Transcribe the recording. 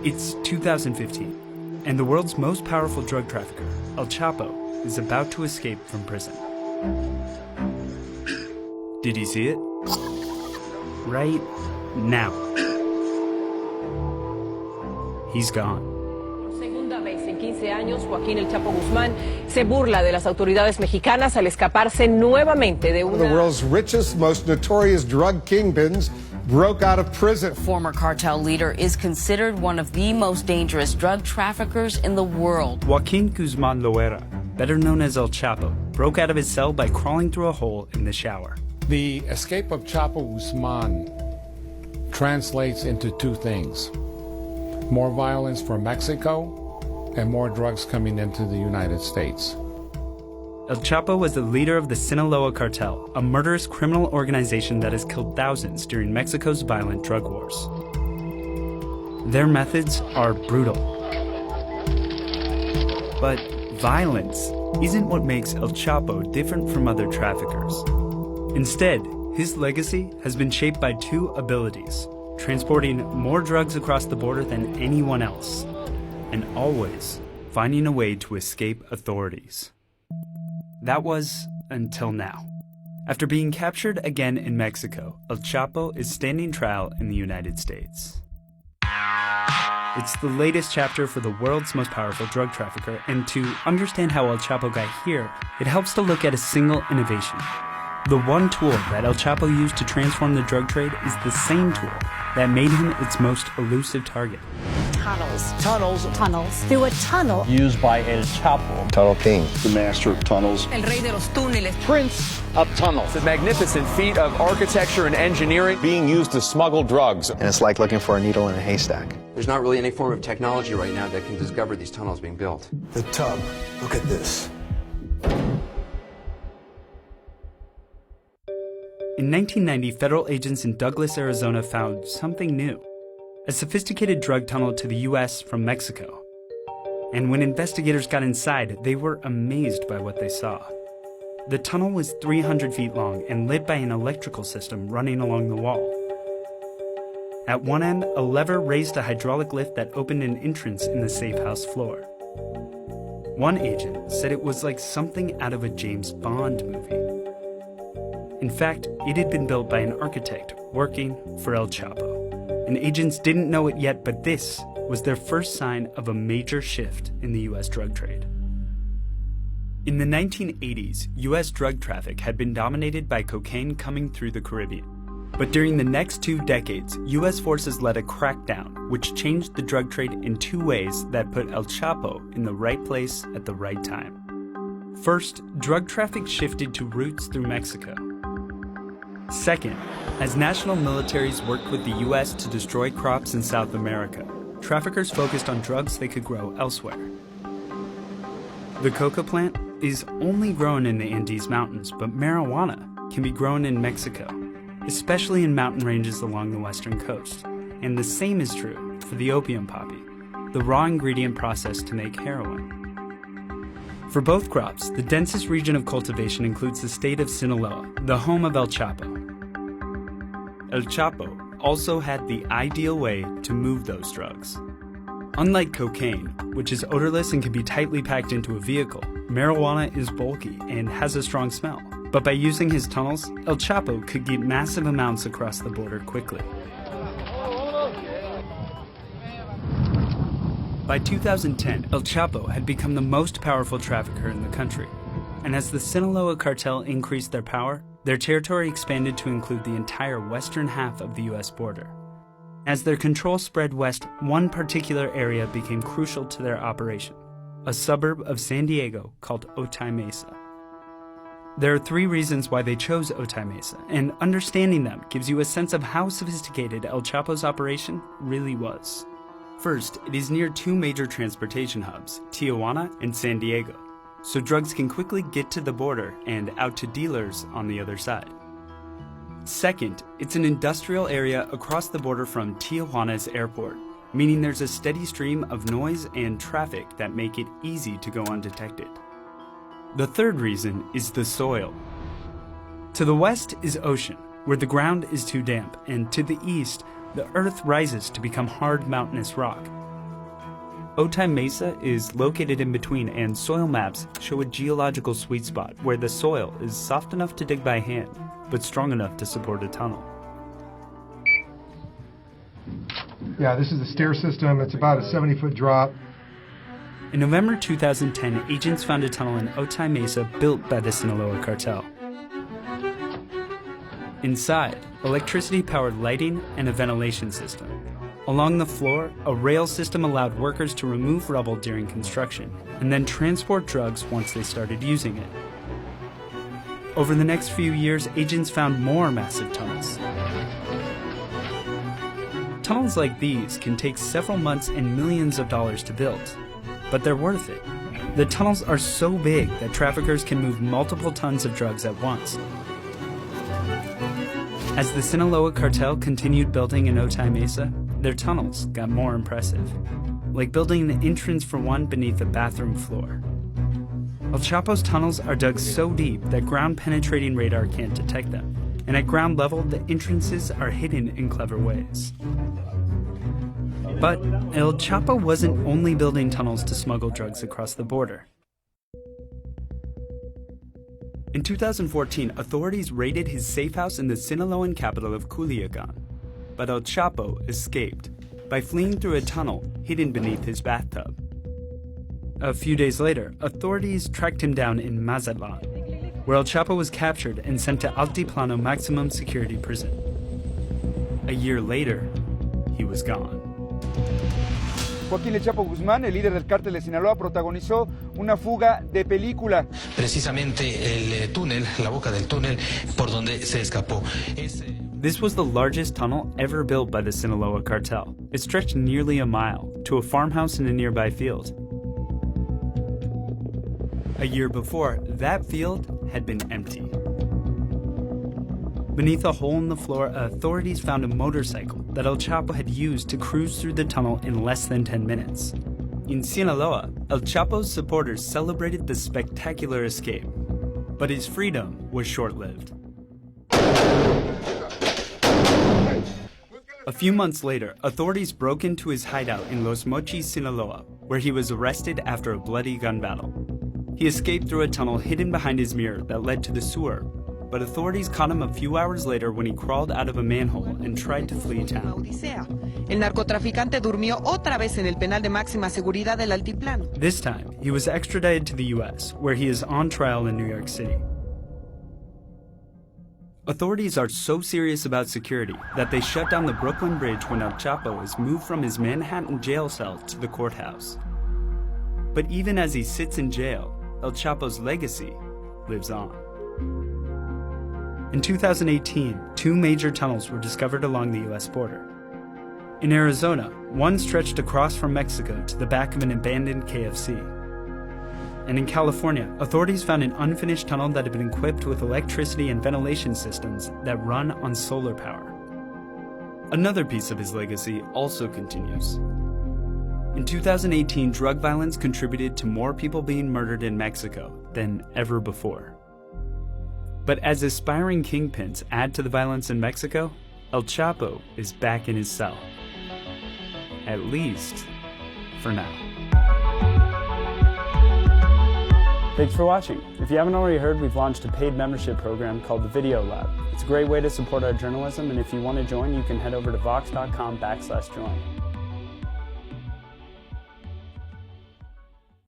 It's 2015, and the world's most powerful drug trafficker, El Chapo, is about to escape from prison. Did you see it? Right now. He's gone. Segunda vez en 15 años, Joaquín El Chapo Guzmán se burla de las autoridades mexicanas al escaparse nuevamente de una... One of the world's richest, most notorious drug kingpins broke out of prison. Former cartel leader is considered one of the most dangerous drug traffickers in the world. Joaquín Guzmán Loera, better known as El Chapo, broke out of his cell by crawling through a hole in the shower. The escape of Chapo Guzman translates into two things: more violence for Mexico and more drugs coming into the United States. El Chapo was the leader of the Sinaloa cartel, a murderous criminal organization that has killed thousands during Mexico's violent drug wars. Their methods are brutal. But violence isn't what makes El Chapo different from other traffickers. Instead, his legacy has been shaped by two abilities: transporting more drugs across the border than anyone else, and always finding a way to escape authorities. That was until now. After being captured again in Mexico, El Chapo is standing trial in the United States. It's the latest chapter for the world's most powerful drug trafficker, and to understand how El Chapo got here, it helps to look at a single innovation. The one tool that El Chapo used to transform the drug trade is the same tool that made him its most elusive target. Tunnels. Through a tunnel. Used by El Chapo. Tunnel King. The master of tunnels. El rey de los túneles. Prince of tunnels. It's a magnificent feat of architecture and engineering being used to smuggle drugs. And it's like looking for a needle in a haystack. There's not really any form of technology right now that can discover these tunnels being built. The tub. Look at this. In 1990, federal agents in Douglas, Arizona found something new: a sophisticated drug tunnel to the US from Mexico. And when investigators got inside, they were amazed by what they saw. The tunnel was 300 feet long and lit by an electrical system running along the wall. At one end, a lever raised a hydraulic lift that opened an entrance in the safe house floor. One agent said it was like something out of a James Bond movie. In fact, it had been built by an architect working for El Chapo. And agents didn't know it yet, but this was their first sign of a major shift in the US drug trade. In the 1980s, US drug traffic had been dominated by cocaine coming through the Caribbean. But during the next 2 decades, US forces led a crackdown, which changed the drug trade in 2 ways that put El Chapo in the right place at the right time. First, drug traffic shifted to routes through Mexico. Second, as national militaries worked with the US to destroy crops in South America, traffickers focused on drugs they could grow elsewhere. The coca plant is only grown in the Andes Mountains, but marijuana can be grown in Mexico, especially in mountain ranges along the western coast. And the same is true for the opium poppy, the raw ingredient processed to make heroin. For both crops, the densest region of cultivation includes the state of Sinaloa, the home of El Chapo. El Chapo also had the ideal way to move those drugs. Unlike cocaine, which is odorless and can be tightly packed into a vehicle, marijuana is bulky and has a strong smell. But by using his tunnels, El Chapo could get massive amounts across the border quickly. By 2010, El Chapo had become the most powerful trafficker in the country. And as the Sinaloa cartel increased their power, their territory expanded to include the entire western half of the US border. As their control spread west, one particular area became crucial to their operation: a suburb of San Diego called Otay Mesa. There are 3 reasons why they chose Otay Mesa, and understanding them gives you a sense of how sophisticated El Chapo's operation really was. First, it is near 2 major transportation hubs, Tijuana and San Diego, so drugs can quickly get to the border and out to dealers on the other side. Second, it's an industrial area across the border from Tijuana's airport, meaning there's a steady stream of noise and traffic that make it easy to go undetected. The third reason is the soil. To the west is ocean, where the ground is too damp, and to the east, the earth rises to become hard mountainous rock. Otay Mesa is located in between, and soil maps show a geological sweet spot where the soil is soft enough to dig by hand, but strong enough to support a tunnel. Yeah, this is the stair system. It's about a 70-foot drop. In November 2010, agents found a tunnel in Otay Mesa built by the Sinaloa cartel. Inside, electricity-powered lighting and a ventilation system. Along the floor, a rail system allowed workers to remove rubble during construction and then transport drugs once they started using it. Over the next few years, agents found more massive tunnels. Tunnels like these can take several months and millions of dollars to build, but they're worth it. The tunnels are so big that traffickers can move multiple tons of drugs at once. As the Sinaloa cartel continued building in Otay Mesa, their tunnels got more impressive, like building an entrance for one beneath the bathroom floor. El Chapo's tunnels are dug so deep that ground-penetrating radar can't detect them, and at ground level, the entrances are hidden in clever ways. But El Chapo wasn't only building tunnels to smuggle drugs across the border. In 2014, authorities raided his safe house in the Sinaloan capital of Culiacan. But El Chapo escaped by fleeing through a tunnel hidden beneath his bathtub. A few days later, authorities tracked him down in Mazatlan, where El Chapo was captured and sent to Altiplano maximum security prison. A year later, he was gone. Joaquín El Chapo Guzmán, el líder del cártel de Sinaloa, protagonizó una fuga de película. Precisamente el túnel, la boca del túnel por donde se escapó. This was the largest tunnel ever built by the Sinaloa cartel. It stretched nearly a mile to a farmhouse in a nearby field. A year before, that field had been empty. Beneath a hole in the floor, authorities found a motorcycle that El Chapo had used to cruise through the tunnel in less than 10 minutes. In Sinaloa, El Chapo's supporters celebrated the spectacular escape, but his freedom was short-lived. A few months later, authorities broke into his hideout in Los Mochis, Sinaloa, where he was arrested after a bloody gun battle. He escaped through a tunnel hidden behind his mirror that led to the sewer, but authorities caught him a few hours later when he crawled out of a manhole and tried to flee town. El narcotraficante durmió otra vez en el penal de máxima seguridad del Altiplano. This time, he was extradited to the U.S., where he is on trial in New York City. Authorities are so serious about security that they shut down the Brooklyn Bridge when El Chapo is moved from his Manhattan jail cell to the courthouse. But even as he sits in jail, El Chapo's legacy lives on. In 2018, 2 major tunnels were discovered along the U.S. border. In Arizona, one stretched across from Mexico to the back of an abandoned KFC. And in California, authorities found an unfinished tunnel that had been equipped with electricity and ventilation systems that run on solar power. Another piece of his legacy also continues. In 2018, drug violence contributed to more people being murdered in Mexico than ever before. But as aspiring kingpins add to the violence in Mexico, El Chapo is back in his cell. At least, for now. Thanks for watching. If you haven't already heard, we've launched a paid membership program called the Video Lab. It's a great way to support our journalism, and if you want to join, you can head over to vox.com/join.